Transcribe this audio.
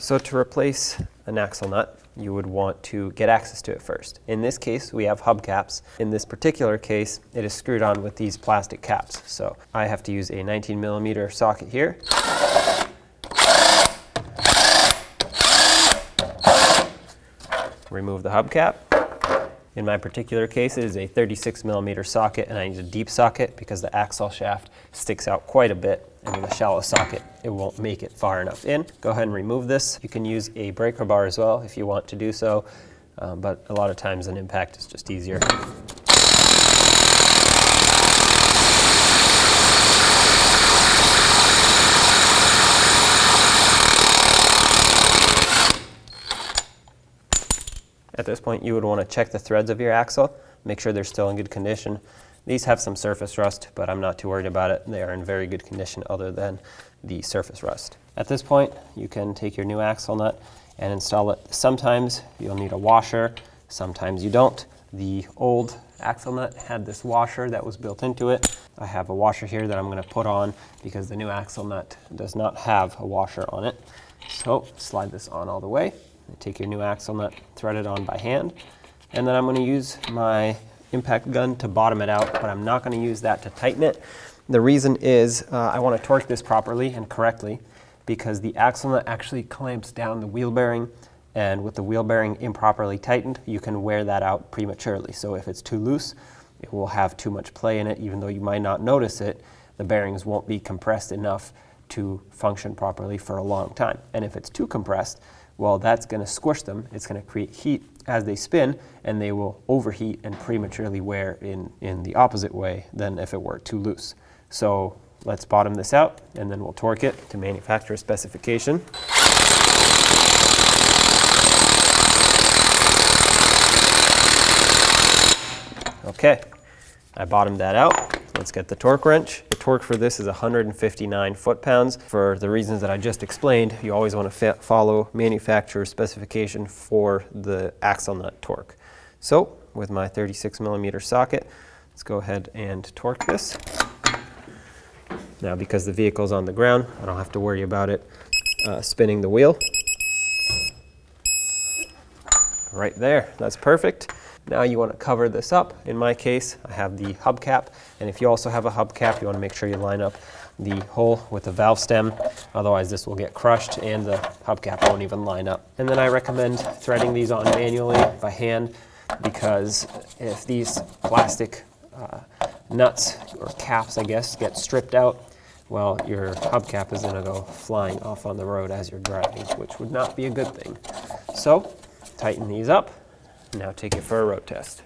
So to replace an axle nut, you would want to get access to it first. In this case, we have hubcaps. In this particular case, it is screwed on with these plastic caps. So I have to use a 19mm socket here. Remove the hubcap. In my particular case, it is a 36mm socket, and I need a deep socket because the axle shaft sticks out quite a bit, and with a shallow socket, it won't make it far enough in. Go ahead and remove this. You can use a breaker bar as well if you want to do so, but a lot of times an impact is just easier. At this point, you would want to check the threads of your axle, make sure they're still in good condition. These have some surface rust, but I'm not too worried about it. They are in very good condition other than the surface rust. At this point, you can take your new axle nut and install it. Sometimes you'll need a washer, sometimes you don't. The old axle nut had this washer that was built into it. I have a washer here that I'm going to put on because the new axle nut does not have a washer on it. So slide this on all the way. Take your new axle nut, thread it on by hand, and then I'm going to use my impact gun to bottom it out, but I'm not going to use that to tighten it. The reason is I want to torque this properly and correctly because the axle nut actually clamps down the wheel bearing, and with the wheel bearing improperly tightened, you can wear that out prematurely. So if it's too loose, it will have too much play in it. Even though you might not notice it, the bearings won't be compressed enough to function properly for a long time. And if it's too compressed, well, that's going to squish them. It's going to create heat as they spin, and they will overheat and prematurely wear in the opposite way than if it were too loose. So let's bottom this out, and then we'll torque it to manufacturer specification. Okay, I bottomed that out. Let's get the torque wrench. The torque for this is 159 foot-pounds. For the reasons that I just explained, you always want to follow manufacturer specification for the axle nut torque. So with my 36mm socket, let's go ahead and torque this. Now, because the vehicle's on the ground, I don't have to worry about it spinning the wheel. Right there, that's perfect. Now you want to cover this up. In my case, I have the hubcap, and if you also have a hubcap, you want to make sure you line up the hole with the valve stem, otherwise this will get crushed and the hubcap won't even line up. And then I recommend threading these on manually by hand, because if these plastic nuts or caps, I guess, get stripped out, well, your hubcap is going to go flying off on the road as you're driving, which would not be a good thing. So tighten these up. Now take it for a road test.